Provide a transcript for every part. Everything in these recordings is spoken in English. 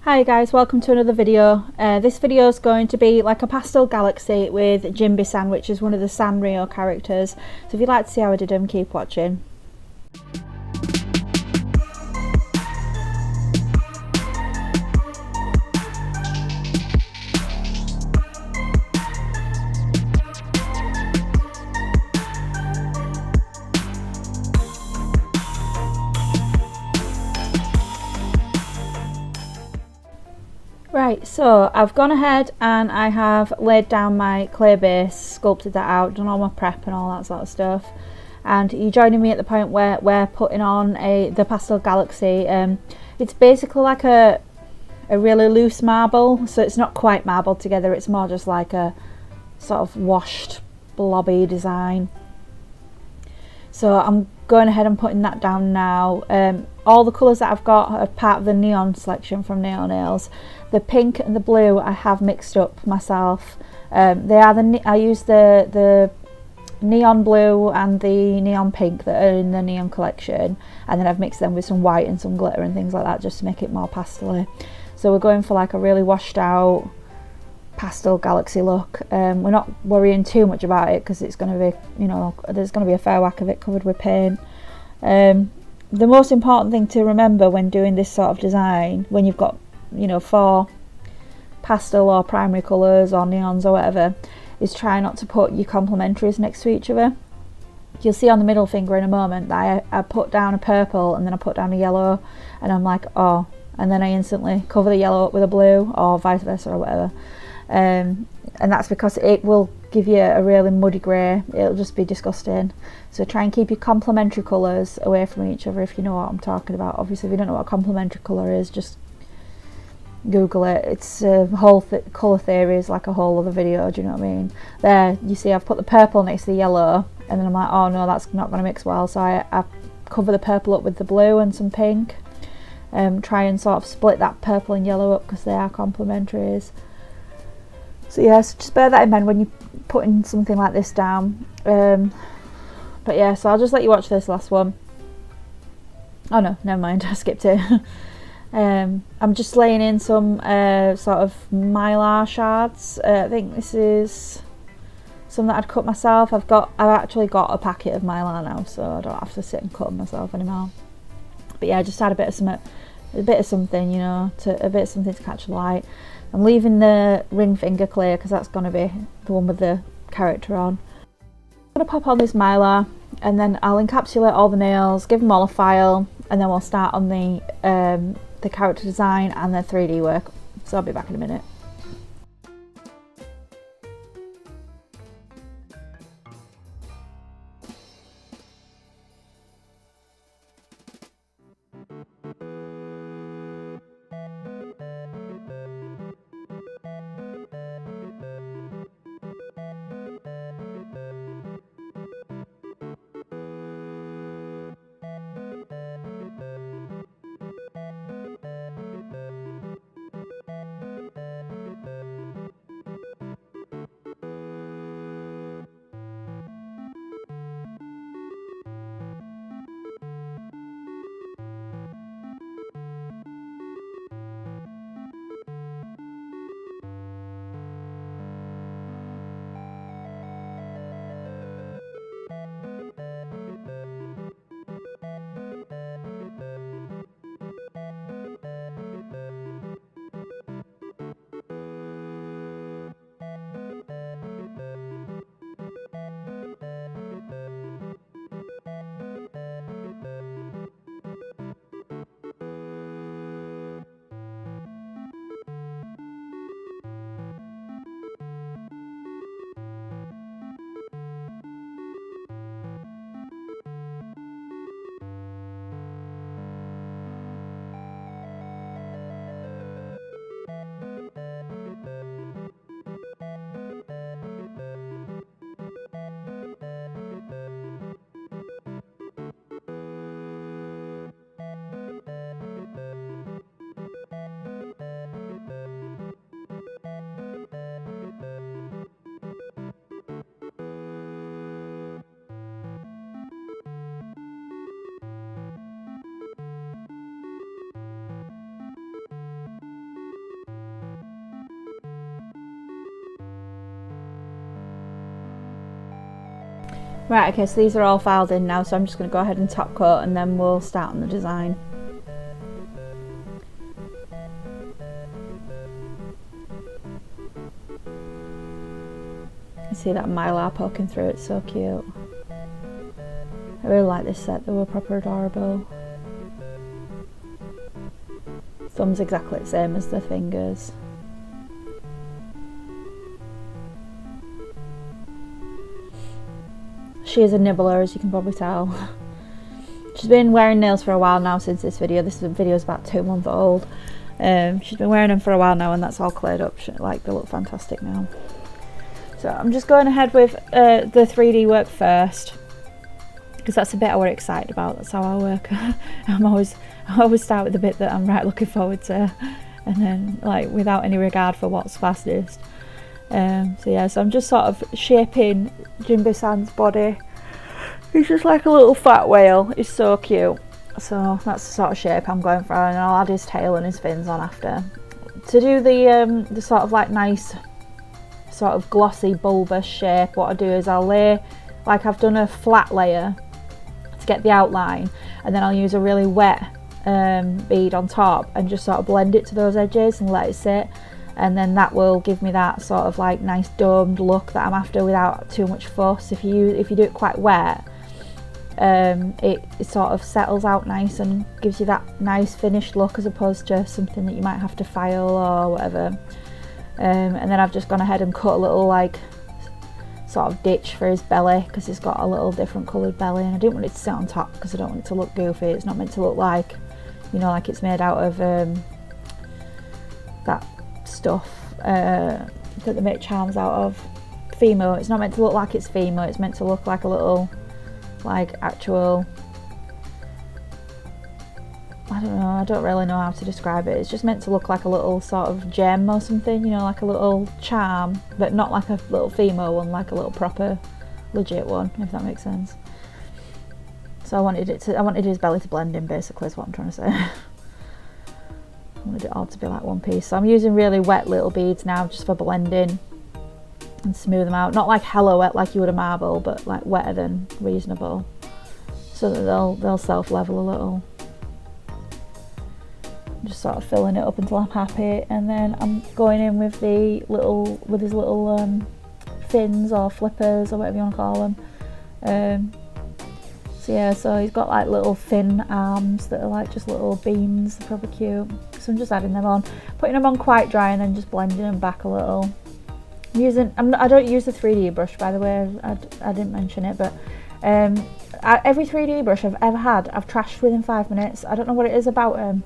Hi guys, welcome to another video. This video is going to be like a pastel galaxy with Jinbesan, which is one of the Sanrio characters. So if you'd like to see how I did them, keep watching. Right, so I've gone ahead and I have laid down my clay base, sculpted that out, done all my prep and all that sort of stuff. And you're joining me at the point where we're putting on the pastel galaxy. It's basically like a really loose marble, so it's not quite marbled together, it's more just like a sort of washed blobby design. So I'm going ahead and putting that down now. All the colours that I've got are part of the neon selection from Neon Nails. The pink and the blue I have mixed up myself. I use the neon blue and the neon pink that are in the neon collection, and then I've mixed them with some white and some glitter and things like that just to make it more pastel-y. So we're going for like a really washed out pastel galaxy look. We're not worrying too much about it because it's going to be, you know, there's going to be a fair whack of it covered with paint. The most important thing to remember when doing this sort of design, when you've got, you know, 4 pastel or primary colours or neons or whatever, is try not to put your complementaries next to each other. You'll see on the middle finger in a moment that I put down a purple and then I put down a yellow, and I'm like, oh, and then I instantly cover the yellow up with a blue or vice versa or whatever. And that's because it will give you a really muddy grey. It'll just be disgusting. So try and keep your complementary colours away from each other, if you know what I'm talking about. Obviously if you don't know what a complementary colour is, just Google it. It's a whole colour theory is like a whole other video, do you know what I mean? There you see I've put the purple next to the yellow, and then I'm like, oh no, that's not going to mix well, so I cover the purple up with the blue and some pink. Try and sort of split that purple and yellow up because they are complementaries. So yes, just bear that in mind when you're putting something like this down. But yeah, so I'll just let you watch this last one. Oh no, never mind, I skipped it. I'm just laying in some sort of mylar shards. I think this is some that I'd cut myself. I've actually got a packet of mylar now, so I don't have to sit and cut them myself anymore. But yeah, I just add a bit of something, you know, a bit of something to catch the light. I'm leaving the ring finger clear because that's going to be the one with the character on. I'm going to pop on this mylar and then I'll encapsulate all the nails, give them all a file, and then we'll start on the character design and the 3D work. So I'll be back in a minute. Right, okay, so these are all filed in now, so I'm just going to go ahead and top coat and then we'll start on the design. You see that mylar poking through, it's so cute. I really like this set, they were proper adorable. Thumb's exactly the same as the fingers. She is a nibbler, as you can probably tell. She's been wearing nails for a while now since this video. This video is about 2 months old. She's been wearing them for a while now and that's all cleared up. Like, they look fantastic now. So I'm just going ahead with the 3D work first, because that's the bit I was excited about. That's how I work. I always start with the bit that I'm right looking forward to, and then like without any regard for what's fastest. So yeah, so I'm just sort of shaping Jinbesan's body. He's just like a little fat whale. He's so cute. So that's the sort of shape I'm going for, and I'll add his tail and his fins on after. To do the sort of like nice, sort of glossy bulbous shape, what I do is I'll lay, like I've done a flat layer to get the outline, and then I'll use a really wet bead on top and just sort of blend it to those edges and let it sit, and then that will give me that sort of like nice domed look that I'm after without too much fuss. If you do it quite wet, it sort of settles out nice and gives you that nice finished look, as opposed to something that you might have to file or whatever. And then I've just gone ahead and cut a little like sort of ditch for his belly, because he's got a little different coloured belly, and I didn't want it to sit on top because I don't want it to look goofy. It's not meant to look like, you know, like it's made out of that stuff that they make charms out of. Fimo. It's not meant to look like it's Fimo. It's meant to look like a little, like actual, I don't know, I don't really know how to describe it. It's just meant to look like a little sort of gem or something, you know, like a little charm, but not like a little Fimo one, like a little proper legit one, if that makes sense. So I wanted his belly to blend in, basically, is what I'm trying to say. I wanted it all to be like one piece. So I'm using really wet little beads now, just for blending and smooth them out. Not like hella wet like you would a marble, but like wetter than reasonable, so that they'll self-level a little. Just sort of filling it up until I'm happy, and then I'm going in with his little fins or flippers or whatever you want to call them. So yeah, so he's got like little thin arms that are like just little beans. They're probably cute. So I'm just adding them on, putting them on quite dry, and then just blending them back a little. I don't use the 3D brush, by the way. I didn't mention it, but every 3D brush I've ever had, I've trashed within 5 minutes. I don't know what it is about them,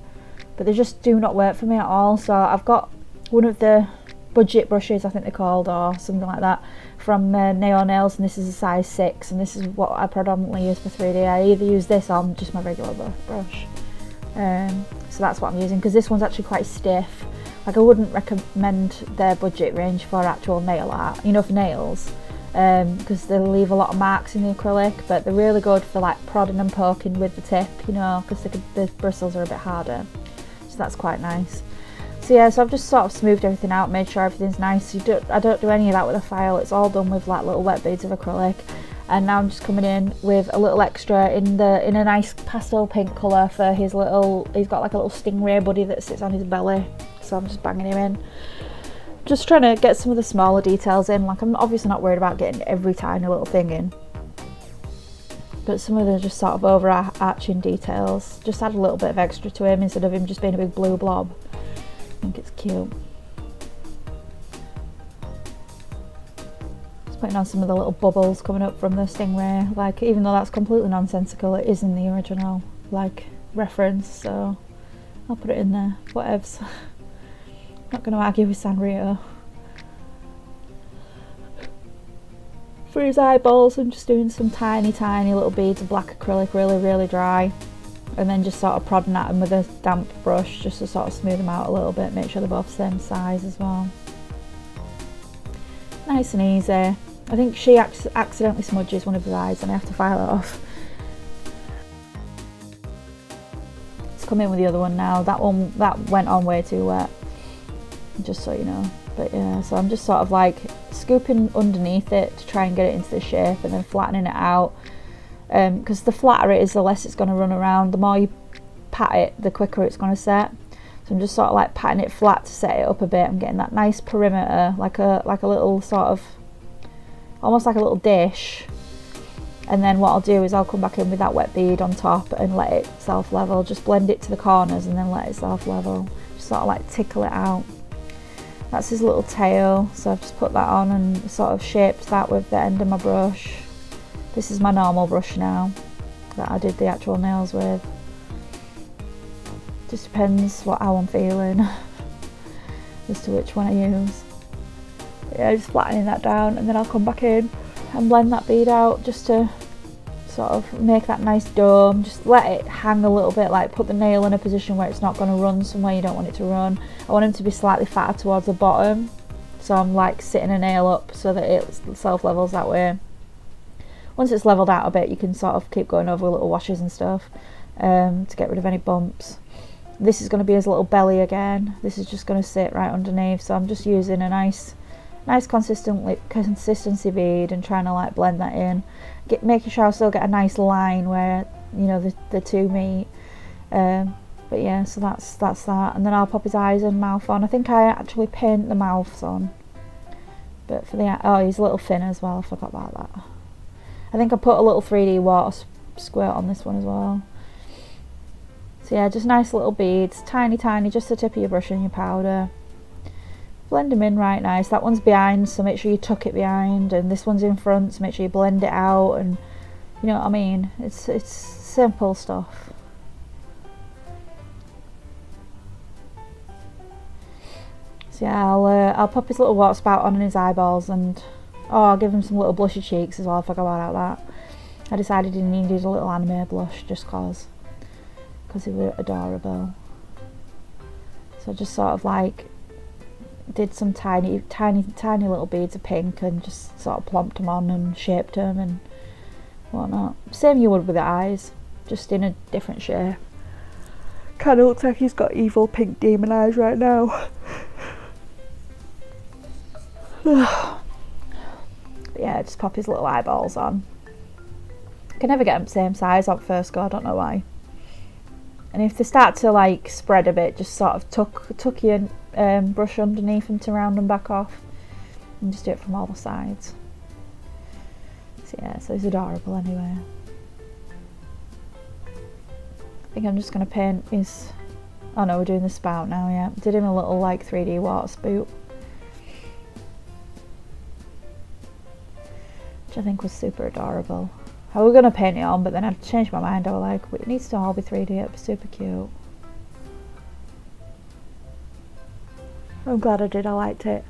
but they just do not work for me at all. So I've got one of the budget brushes, I think they're called, or something like that, from Neo Nails, and this is a size 6, and this is what I predominantly use for 3D. I either use this or just my regular brush. So that's what I'm using, because this one's actually quite stiff. Like, I wouldn't recommend their budget range for actual nail art, you know, for nails, because they leave a lot of marks in the acrylic, but they're really good for like prodding and poking with the tip, you know, because the bristles are a bit harder. So that's quite nice. So yeah, so I've just sort of smoothed everything out, made sure everything's nice. I don't do any of that with a file. It's all done with like little wet beads of acrylic. And now I'm just coming in with a little extra in a nice pastel pink colour for his little, he's got like a little stingray buddy that sits on his belly. So I'm just banging him in. Just trying to get some of the smaller details in. Like, I'm obviously not worried about getting every tiny little thing in, but some of the just sort of overarching details, just add a little bit of extra to him instead of him just being a big blue blob. I think it's cute. Just putting on some of the little bubbles coming up from the stingray. Like, even though that's completely nonsensical, it is in the original like reference, so I'll put it in there. Whatevs. Not going to argue with Sanrio. For his eyeballs, I'm just doing some tiny little beads of black acrylic, really dry, and then just sort of prodding at them with a damp brush just to sort of smooth them out a little bit, make sure they're both the same size as well. Nice and easy. I think she accidentally smudges one of his eyes and I have to file it off. Let's come in with the other one now. That went on way too wet, just so you know, But yeah, so I'm just sort of like scooping underneath it to try and get it into the shape, and then flattening it out, because the flatter it is, the less it's going to run around. The more you pat it, the quicker it's going to set. So I'm just sort of like patting it flat to set it up a bit. I'm getting that nice perimeter, like a little sort of, almost like a little dish. And then what I'll do is I'll come back in with that wet bead on top and let it self level. Just blend it to the corners and then let it self level. Just sort of like tickle it out. That's his little tail, so I've just put that on and sort of shaped that with the end of my brush. This is my normal brush now that I did the actual nails with. Just depends how I'm feeling as to which one I use. But yeah, just flattening that down, and then I'll come back in and blend that bead out just to sort of make that nice dome. Just let it hang a little bit, like put the nail in a position where it's not going to run somewhere you don't want it to run. I want him to be slightly fatter towards the bottom, so I'm like sitting a nail up so that it self levels that way. Once it's leveled out a bit, you can sort of keep going over little washes and stuff to get rid of any bumps. This is going to be his little belly again. This is just going to sit right underneath, so I'm just using a nice consistency bead and trying to like blend that in, making sure I still get a nice line where, you know, the two meet. But yeah, so that's that, and then I'll pop his eyes and mouth on. I think I actually paint the mouths on, but for the he's a little thin as well. I forgot about that. I think I put a little 3D water squirt on this one as well. So yeah, just nice little beads, tiny, just the tip of your brush and your powder. Blend them in right nice. That one's behind, so make sure you tuck it behind, and this one's in front, so make sure you blend it out, and you know what I mean. It's simple stuff. So yeah, I'll pop his little water spout on in his eyeballs, and I'll give him some little blushy cheeks as well. I forgot about that. I decided he needed a little anime blush just cause he was adorable. So I just sort of like did some tiny little beads of pink and just sort of plomped them on and shaped them and whatnot. Same you would with the eyes, just in a different shape. Kind of looks like he's got evil pink demon eyes right now. Yeah, just pop his little eyeballs on. I can never get them the same size on first go, I don't know why. And if they start to like spread a bit, just sort of tuck your brush underneath them to round them back off, and just do it from all the sides. So yeah, so he's adorable anyway. I think I'm just going to paint his, oh no, we're doing the spout now, yeah. Did him a little like 3D water spout, which I think was super adorable. I was going to paint it on, but then I changed my mind. I was like, it needs to all be 3D, it'd be super cute. I'm glad I did, I liked it.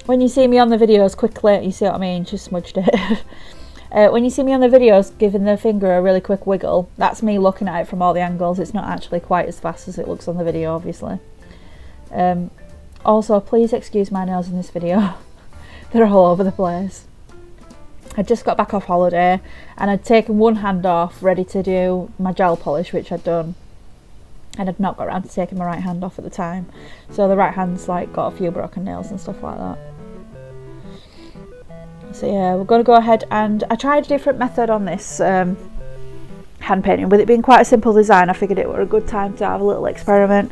When you see me on the videos quickly, you see what I mean, just smudged it. When you see me on the videos giving the finger a really quick wiggle, that's me looking at it from all the angles. It's not actually quite as fast as it looks on the video, obviously. Also, please excuse my nails in this video. They're all over the place. I just got back off holiday and I'd taken one hand off ready to do my gel polish, which I'd done, and I'd not got around to taking my right hand off at the time, so the right hand's like got a few broken nails and stuff like that. So yeah, we're going to go ahead, and I tried a different method on this hand painting. With it being quite a simple design, I figured it were a good time to have a little experiment.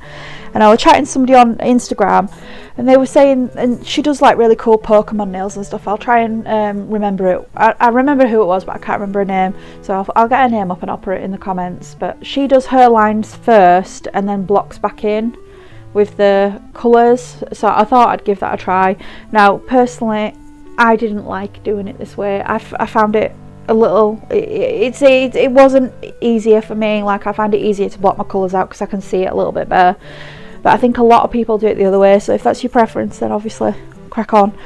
And I was chatting to somebody on Instagram, and they were saying, and she does like really cool Pokemon nails and stuff. I'll try and remember it. I remember who it was, but I can't remember her name, so I'll get her name up and I'll put it in the comments. But she does her lines first and then blocks back in with the colours, so I thought I'd give that a try. Now personally, I didn't like doing it this way. I found it a little, it wasn't easier for me. Like, I find it easier to block my colours out because I can see it a little bit better, but I think a lot of people do it the other way, so if that's your preference, then obviously crack on.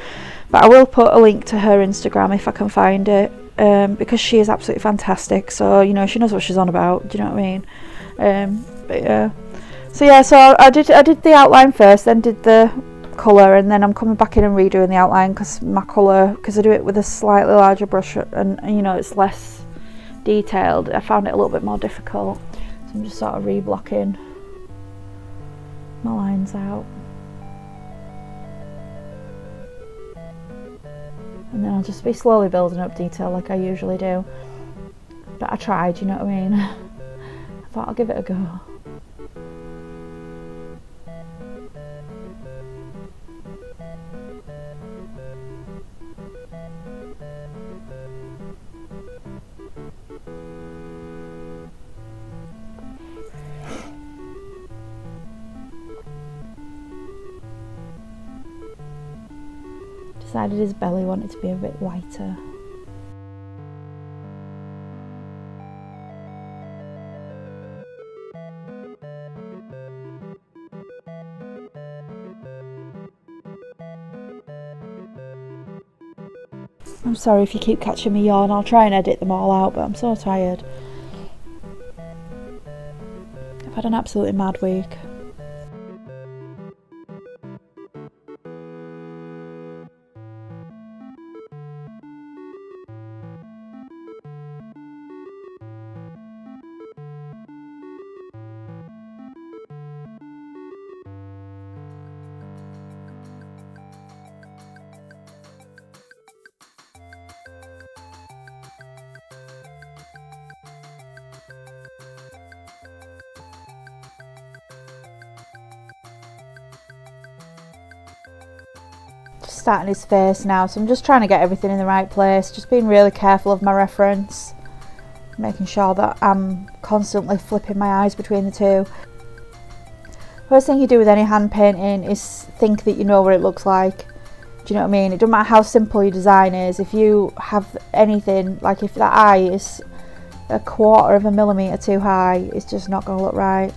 But I will put a link to her Instagram if I can find it, because she is absolutely fantastic. So, you know, she knows what she's on about, do you know what I mean? But yeah, so I did the outline first, then did the colour, and then I'm coming back in and redoing the outline because my colour, because I do it with a slightly larger brush and you know it's less detailed, I found it a little bit more difficult. So I'm just sort of reblocking my lines out. And then I'll just be slowly building up detail like I usually do. But I tried, you know what I mean? I thought I'll give it a go. Decided his belly wanted to be a bit whiter. I'm sorry if you keep catching me yawn, I'll try and edit them all out, but I'm so tired. I've had an absolutely mad week. Starting his face now, so I'm just trying to get everything in the right place, just being really careful of my reference, making sure that I'm constantly flipping my eyes between the two. First thing you do with any hand painting is think that you know what it looks like. Do you know what I mean? It doesn't matter how simple your design is, if you have anything, like if that eye is a 1/4 of a millimetre too high, it's just not going to look right.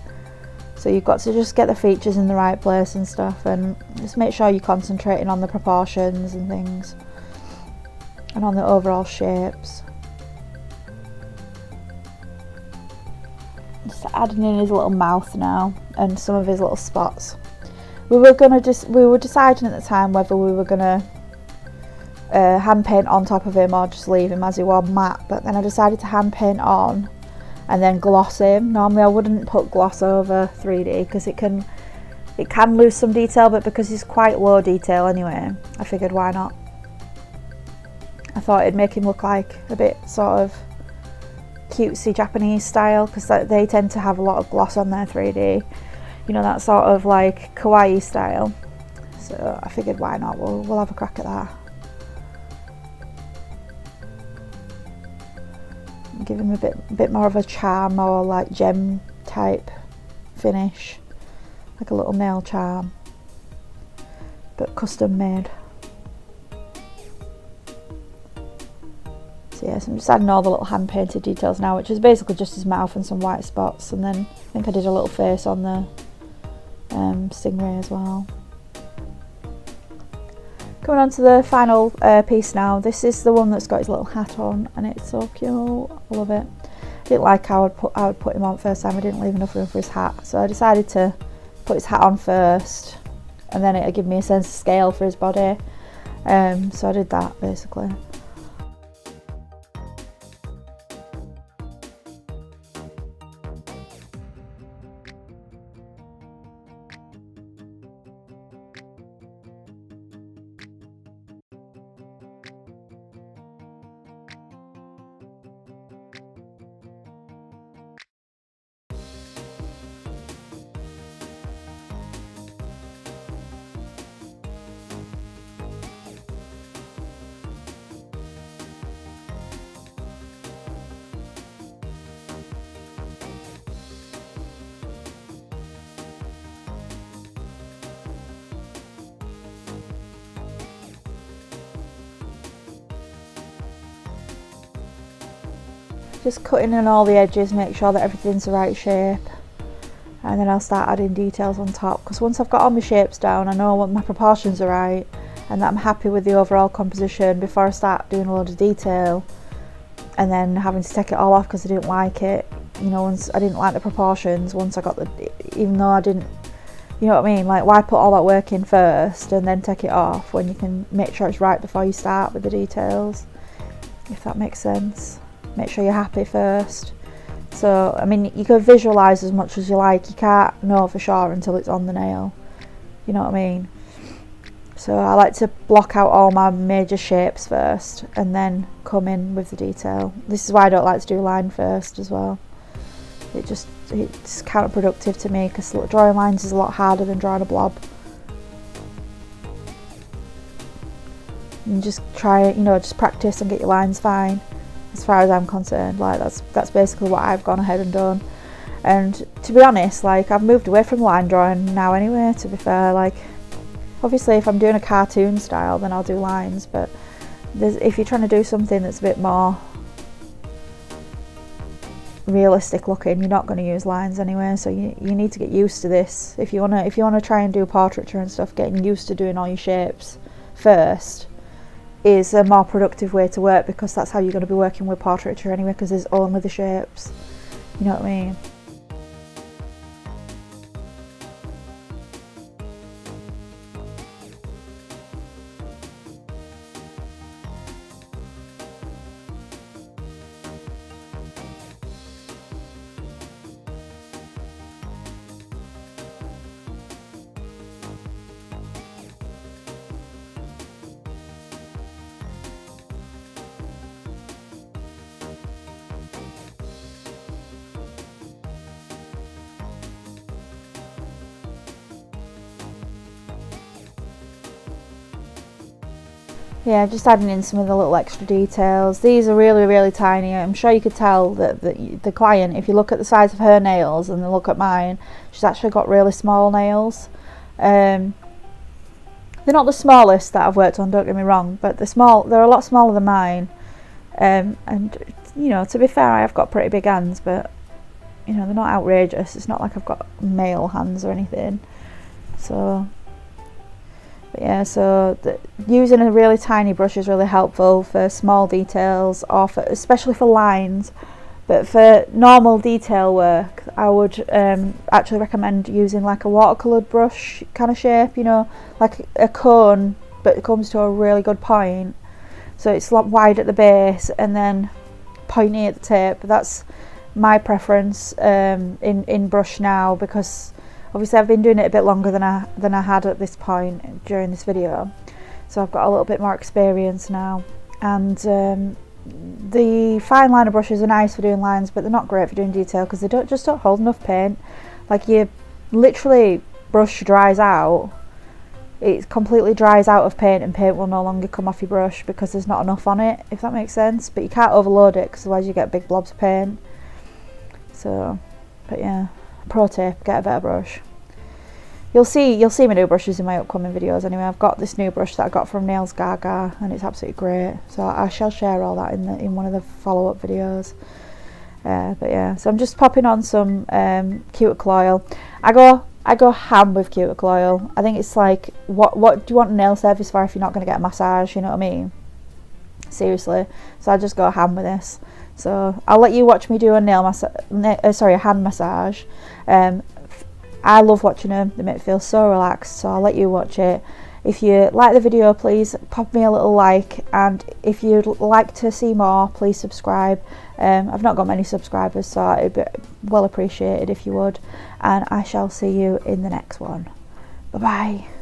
So you've got to just get the features in the right place and stuff, and just make sure you're concentrating on the proportions and things and on the overall shapes. Just adding in his little mouth now and some of his little spots. We were deciding at the time whether we were gonna hand paint on top of him or just leave him as he was matte, but then I decided to hand paint on and then gloss him. Normally I wouldn't put gloss over 3D because it can lose some detail, but because he's quite low detail anyway, I figured why not. I thought it'd make him look like a bit sort of cutesy Japanese style, because they tend to have a lot of gloss on their 3D, you know, that sort of like kawaii style. So I figured why not, we'll have a crack at that. Give him a bit more of a charm or like gem type finish, like a little nail charm, but custom made. So yes, I'm just adding all the little hand painted details now, which is basically just his mouth and some white spots, and then I think I did a little face on the stingray as well. Coming on to the final piece now. This is the one that's got his little hat on, and it's so cute. I love it. I didn't like how I would put him on first time. I didn't leave enough room for his hat, so I decided to put his hat on first, and then it'll give me a sense of scale for his body. So I did that basically. Just cutting in all the edges, make sure that everything's the right shape, and then I'll start adding details on top, because once I've got all my shapes down, I know what my proportions are right and that I'm happy with the overall composition before I start doing a load of detail and then having to take it all off because I didn't like it. You know, once I didn't like the proportions, once I got even though I didn't You know what I mean? Like, why put all that work in first and then take it off when you can make sure it's right before you start with the details, if that makes sense. Make sure you're happy first. So, I mean, you can visualise as much as you like. You can't know for sure until it's on the nail. You know what I mean? So I like to block out all my major shapes first and then come in with the detail. This is why I don't like to do line first as well. It's counterproductive to me, because drawing lines is a lot harder than drawing a blob. And just try it, just practice and get your lines fine, as far as I'm concerned. Like, that's basically what I've gone ahead and done. And to be honest, like, I've moved away from line drawing now anyway, to be fair. Like, obviously if I'm doing a cartoon style, then I'll do lines, but if you're trying to do something that's a bit more realistic looking, you're not going to use lines anyway. So you need to get used to this. If you want to try and do portraiture and stuff, getting used to doing all your shapes first is a more productive way to work, because that's how you're going to be working with portraiture anyway, because there's only the shapes. You know what I mean? Yeah, just adding in some of the little extra details. These are really, really tiny. I'm sure you could tell that the client, if you look at the size of her nails and then look at mine, she's actually got really small nails. They're not the smallest that I've worked on, don't get me wrong, but they're a lot smaller than mine. And to be fair, I have got pretty big hands, but they're not outrageous. It's not like I've got male hands or anything. So but yeah, so using a really tiny brush is really helpful for small details, or especially for lines. But for normal detail work, I would actually recommend using like a watercoloured brush kind of shape, like a cone, but it comes to a really good point. So it's like wide at the base and then pointy at the tip. That's my preference in brush now, because obviously I've been doing it a bit longer than I had at this point during this video, so I've got a little bit more experience now. And the fine liner brushes are nice for doing lines, but they're not great for doing detail, because they don't hold enough paint. Like, you literally brush dries out, it completely dries out of paint, and paint will no longer come off your brush because there's not enough on it, if that makes sense. But you can't overload it, because otherwise you get big blobs of paint. So, but yeah. Pro tip, get a better brush. You'll see my new brushes in my upcoming videos anyway. I've got this new brush that I got from Nails Gaga, and it's absolutely great, so I shall share all that in one of the follow-up videos. But yeah, so I'm just popping on some cuticle oil. I go ham with cuticle oil. I think it's like, what do you want a nail service for if you're not going to get a massage, you know what I mean? Seriously. So I just go ham with this. So I'll let you watch me do a a hand massage. I love watching them. They make me feel so relaxed. So I'll let you watch it. If you like the video, please pop me a little like, and if you'd like to see more, please subscribe. I've not got many subscribers, so it'd be well appreciated if you would. And I shall see you in the next one. Bye bye.